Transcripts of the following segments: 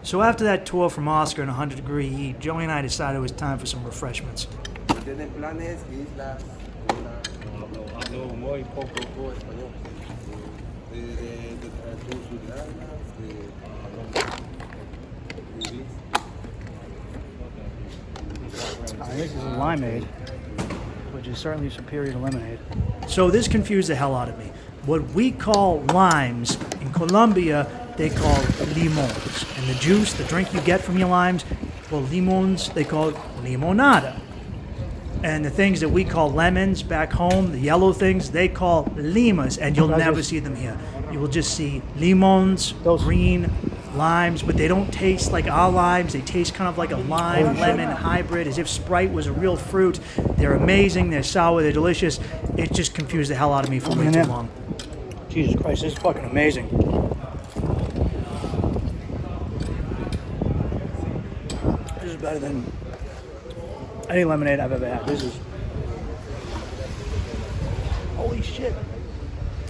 So after that tour from Oscar in 100-degree heat, Joey and I decided it was time for some refreshments. Tienen planes, islas, hablo muy poco español. De tus islas, This is a limeade, which is certainly superior to lemonade. So this confused the hell out of me. What we call limes, in Colombia, they call limons. And the juice, the drink you get from your limes, well, limons, they call it limonada. And the things that we call lemons back home, the yellow things, they call limas, and you'll never see them here. You will just see limons, green limes, but they don't taste like our limes. They taste kind of like a lime-lemon hybrid, as if Sprite was a real fruit. They're amazing, they're sour, they're delicious. It just confused the hell out of me for way too long. Jesus Christ, this is fucking amazing. This is better than any lemonade I've ever had. This is... Holy shit.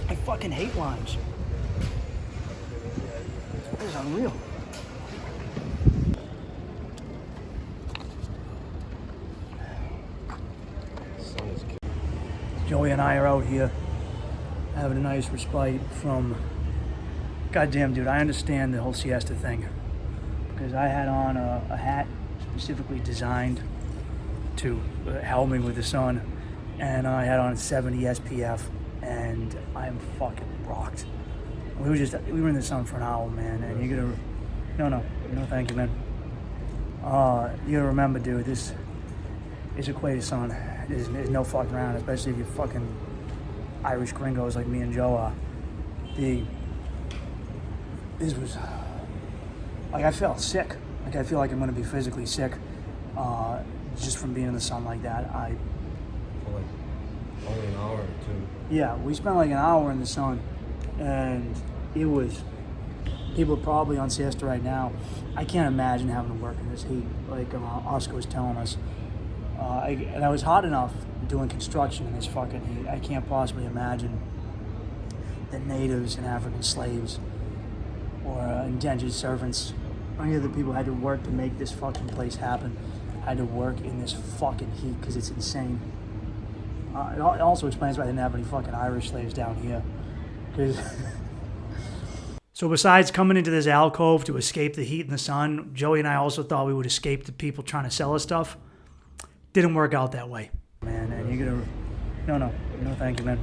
I fucking hate limes. This is unreal. Joey and I are out here having a nice respite from... Goddamn, dude, I understand the whole siesta thing. Because I had on a hat specifically designed to help me with the sun, and I had on 70 SPF, and I am fucking rocked. We were in the sun for an hour, man, and you gotta, no, thank you, man. You gotta remember, dude, this is equator sun. There's no fucking around, especially if you're fucking Irish gringos like me and Joe are. This was, like, I felt sick. Like, I feel like I'm gonna be physically sick. Just from being in the sun like that. For like only an hour or two. Yeah, we spent like an hour in the sun, and it was, people are probably on siesta right now. I can't imagine having to work in this heat, like Oscar was telling us. And I was hot enough doing construction in this fucking heat. I can't possibly imagine that natives and African slaves or indentured servants, or any other people had to work to make this fucking place happen. Had to work in this fucking heat because it's insane. It also explains why they didn't have any fucking Irish slaves down here. So besides coming into this alcove to escape the heat and the sun, Joey and I also thought we would escape the people trying to sell us stuff. Didn't work out that way. Man, and you're gonna... No, thank you, man.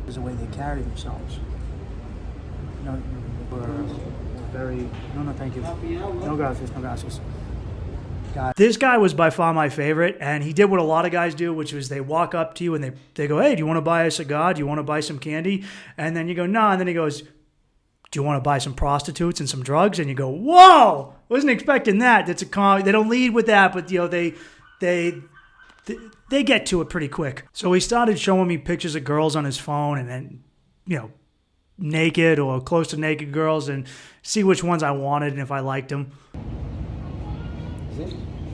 There's a way they carry themselves. We're very... No, thank you. No gracias. This guy was by far my favorite, and he did what a lot of guys do, which was they walk up to you and they go, hey, do you want to buy a cigar? Do you want to buy some candy? And then you go, no. And then he goes, do you want to buy some prostitutes and some drugs? And you go, whoa, wasn't expecting that. That's they don't lead with that, but they get to it pretty quick. So he started showing me pictures of girls on his phone, and then, naked or close to naked girls, and see which ones I wanted and if I liked them.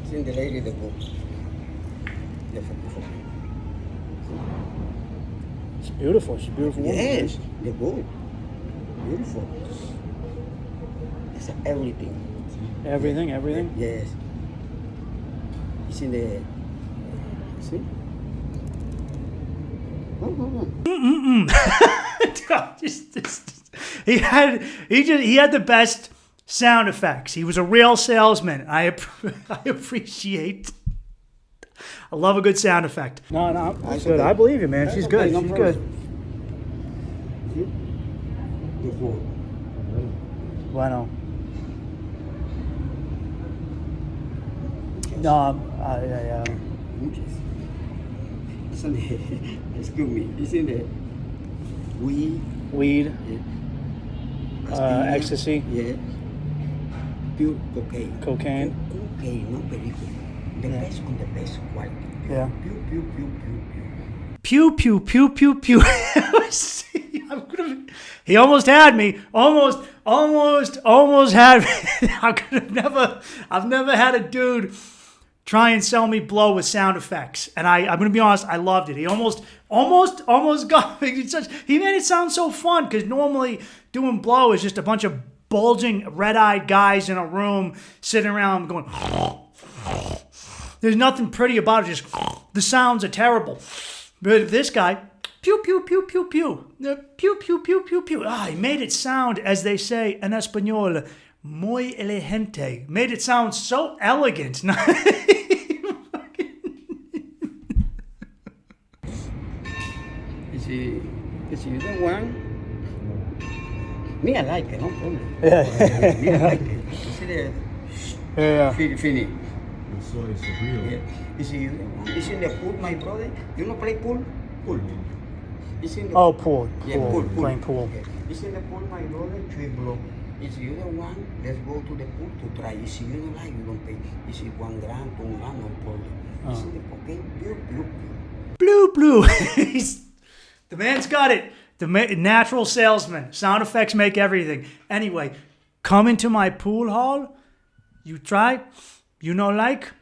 Seen the lady the book. It's beautiful. She's a beautiful woman. Yes, the book. Beautiful. It's everything. Everything? Yes. It's in the... See? He had the best sound effects. He was a real salesman. I appreciate. I love a good sound effect. No, that's good. I believe you, man. She's good. She's good. Bueno. No, yeah. Excuse me. It's in the weed. Yeah. Ecstasy. Yeah. Pure cocaine. Cocaine, not very good. The best on the best quality. Yeah. Pure. Pew. He almost had me. Almost had me. I've never had a dude try and sell me blow with sound effects. And I'm going to be honest, I loved it. He almost got me. He made it sound so fun, because normally doing blow is just a bunch of bulging, red-eyed guys in a room sitting around going, there's nothing pretty about it. Just the sounds are terrible. But this guy, pew, pew, pew, pew, pew, pew, pew, pew, pew, pew. He made it sound, as they say in Espanol, muy elegante. Made it sound so elegant. Is you the one? Me, I like it, no problem. Yeah. Me, I like it. You see the Fini. So it's real. Yeah. You see you the one? Is in the pool, my brother? You know play pool? Pool. Is in the Pool. Yeah, pool. Playing pool. Okay. Is in the pool, my brother? Chueblo. Is you the one? Let's go to the pool to try. If you don't like, you don't pay. Is it 1 gram, 2 gram, no problem. Is in the okay? Blue. Blue. The man's got it. The natural salesman. Sound effects make everything. Anyway, come into my pool hall. You try. You know like.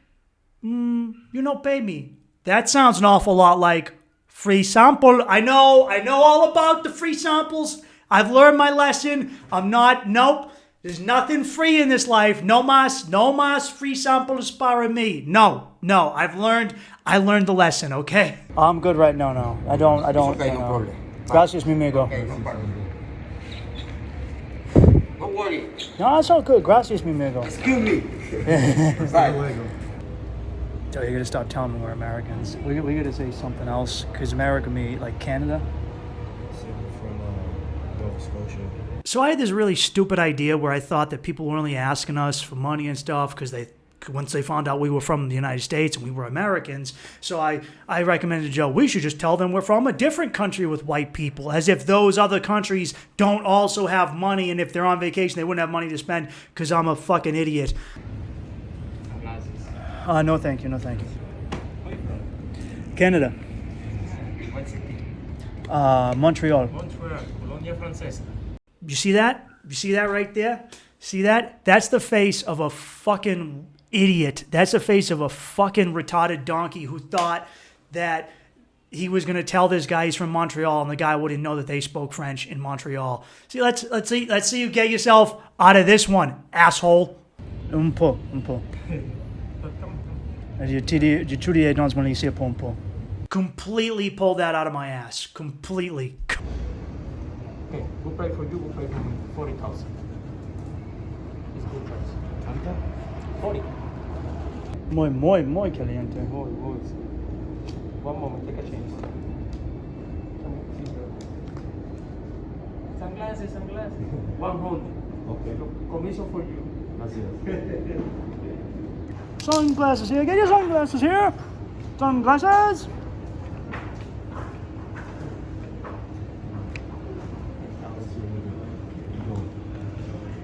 You know pay me. That sounds an awful lot like free sample. I know all about the free samples. I've learned my lesson. Nope. There's nothing free in this life. No mas free samples para me. No. I learned the lesson, okay? I'm good right now, no. I don't. Okay, no problem. Gracias, mi amigo. Okay, no problem. Don't worry. No, it's all good. Gracias, mi amigo. Excuse me. Bye. So you're gonna stop telling me we're Americans. We gotta say something else, because America me like Canada. From Nova Scotia. So I had this really stupid idea where I thought that people were only asking us for money and stuff because once they found out we were from the United States and we were Americans. So I recommended to Joe, we should just tell them we're from a different country with white people, as if those other countries don't also have money, and if they're on vacation, they wouldn't have money to spend because I'm a fucking idiot. No, thank you. Canada. What city? Montreal. Montreal, Colonia Francesa. You see that? You see that right there? See that? That's the face of a fucking idiot. That's the face of a fucking retarded donkey who thought that he was going to tell this guy he's from Montreal, and the guy wouldn't know that they spoke French in Montreal. See, let's see you get yourself out of this one, asshole. Un peu. Completely pulled that out of my ass. Completely. Okay, good price for you, good price for me. 40,000. It's good price. ¿Cuánto? 40. Muy caliente. Good. One moment, take a change. Sunglasses. 100. Okay. Commission for you. Gracias. Sunglasses here. Get your sunglasses here. Sunglasses.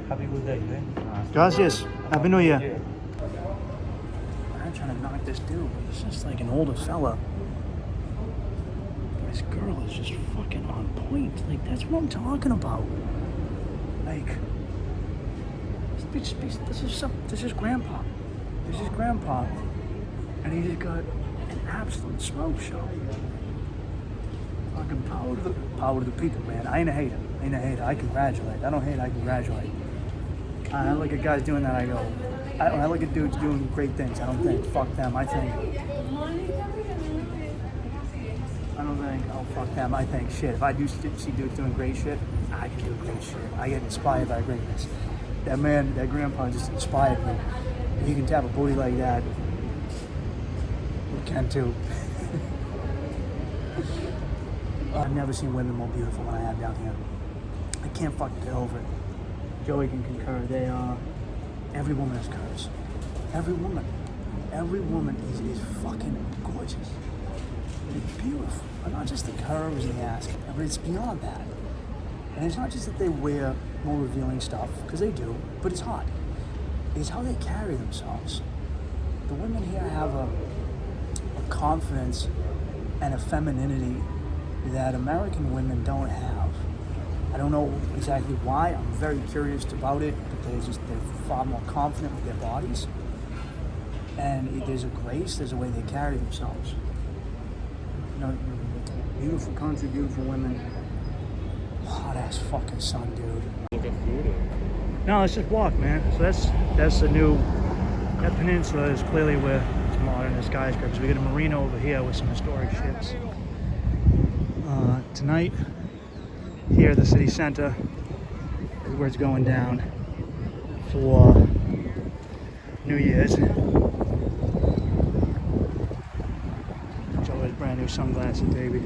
Happy good day, eh? Gracias. Happy New Year. I'm trying to knock this dude. He's just like an older fella. This girl is just fucking on point. Like, that's what I'm talking about. Like, this is grandpa. This is grandpa. And he just got an absolute smoke show. Fucking power to the people, man. I ain't a hater. I congratulate. I don't hate, I congratulate. I look at guys doing that, I go, when I look at dudes doing great things, I don't think, fuck them. I don't think, oh, fuck them. I think, shit, if I do see dudes doing great shit, I can do great shit. I get inspired by greatness. That man, that grandpa just inspired me. If you can tap a booty like that, we can too. I've never seen women more beautiful than I have down here. I can't fucking get over it. Joey can concur. They are. Every woman has curves. Every woman is fucking gorgeous. It's beautiful. But not just the curves and the ass, but it's beyond that. And it's not just that they wear more revealing stuff, because they do, but it's hot. It's how they carry themselves. The women here have a confidence and a femininity that American women don't have. I don't know exactly why. I'm very curious about it, but they're far more confident with their bodies. And there's a grace, there's a way they carry themselves. You know, beautiful country, beautiful women. Hot ass fucking sun, dude. Look at food. No, let's just walk, man. So that's the new, that peninsula is clearly where it's modern as skyscrapers. We got a marina over here with some historic ships. Tonight, here at the city center is where it's going down for New Year's. Joe has brand new sunglasses, baby.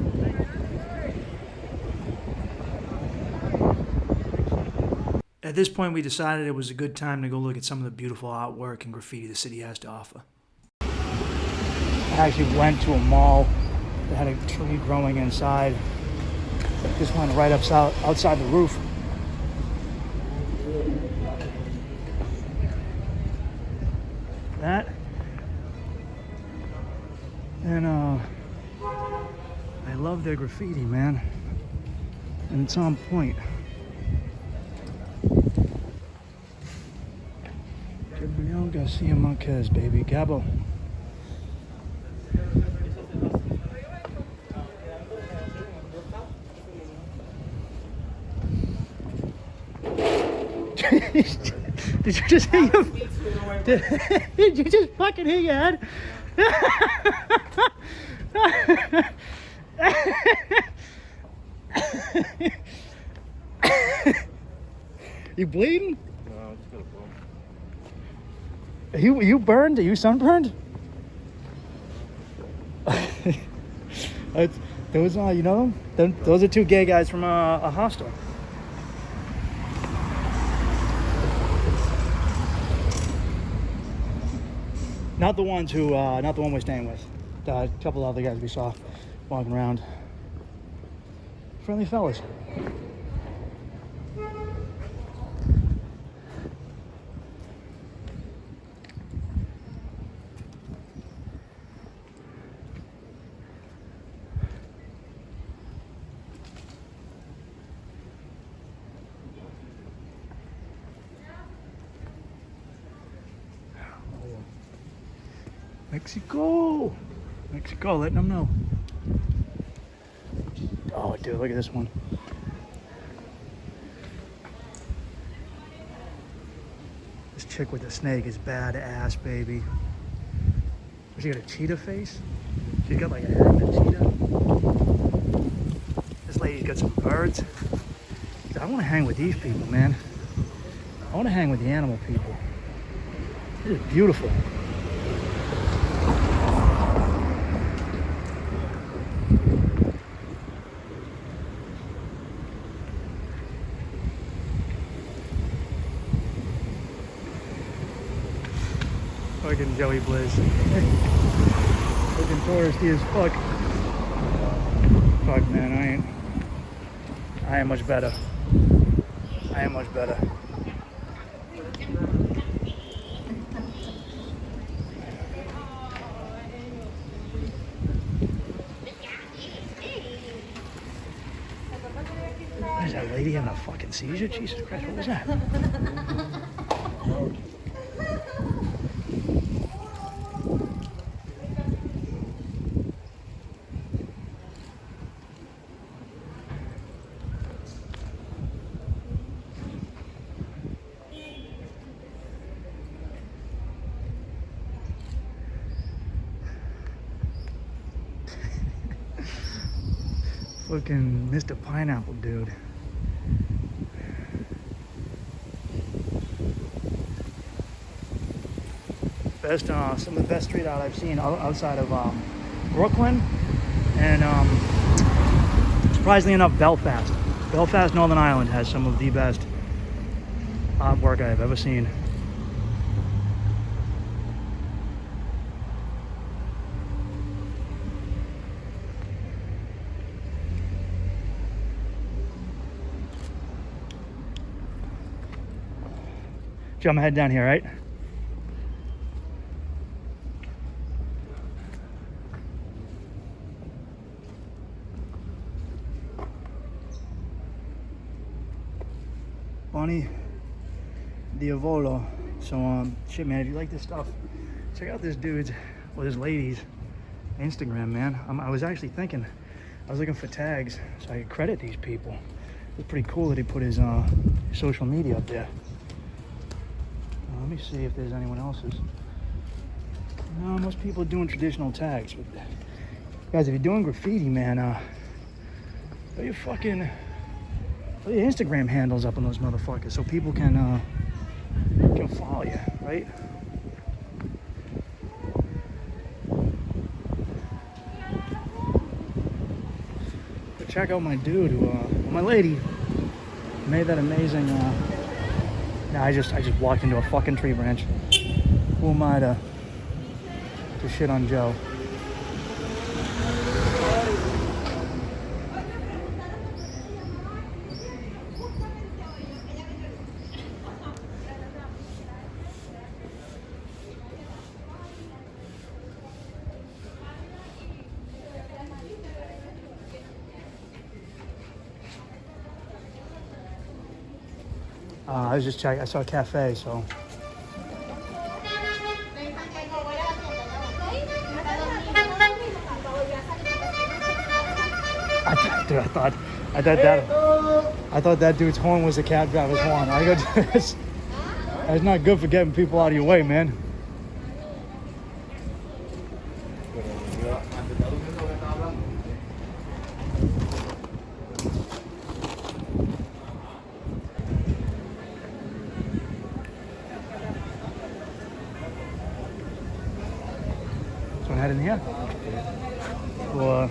At this point, we decided it was a good time to go look at some of the beautiful artwork and graffiti the city has to offer. I actually went to a mall that had a tree growing inside. Just went right outside the roof. That. And I love their graffiti, man. And it's on point. Gabriel Garcia Marquez, baby. Gabo. Did you just hit your... Did you just fucking hit your head? You bleeding? No, it's gonna blow. Are you burned? Are you sunburned? Those you know them? Those are two gay guys from a hostel. Not the ones who, not the one we're staying with. A couple of other guys we saw walking around. Friendly fellas. Mexico, letting them know. Oh, dude, look at this one. This chick with the snake is badass, baby. She got a cheetah face. She's got like a head of a cheetah. This lady's got some birds. I want to hang with these people, man. I want to hang with the animal people. This is beautiful. Fucking Joey Blizz. Looking touristy as fuck. Fuck, man, I ain't much better. I am much better. What is that lady having a fucking seizure? Jesus Christ, what was that? Fucking Mr. Pineapple dude. Best, some of the best street art I've seen outside of Brooklyn and surprisingly enough, Belfast. Belfast, Northern Ireland has some of the best artwork I've ever seen. Joe, I'm heading down here, right? Bonnie Diavolo. So shit, man, if you like this stuff, check out this dude's, well, this lady's Instagram, man. I was actually thinking, I was looking for tags so I could credit these people. It's pretty cool that he put his social media up there. Let me see if there's anyone else's. No, most people are doing traditional tags. But guys, if you're doing graffiti, man, put your Instagram handles up on those motherfuckers so people can follow you, right? But check out my dude who, my lady made that amazing. I just walked into a fucking tree branch. Who am I to shit on Joe? I was just checking. I saw a cafe, so. I thought that dude's horn was a cab driver's horn. I go, that's not good for getting people out of your way, man. So head in here. Well,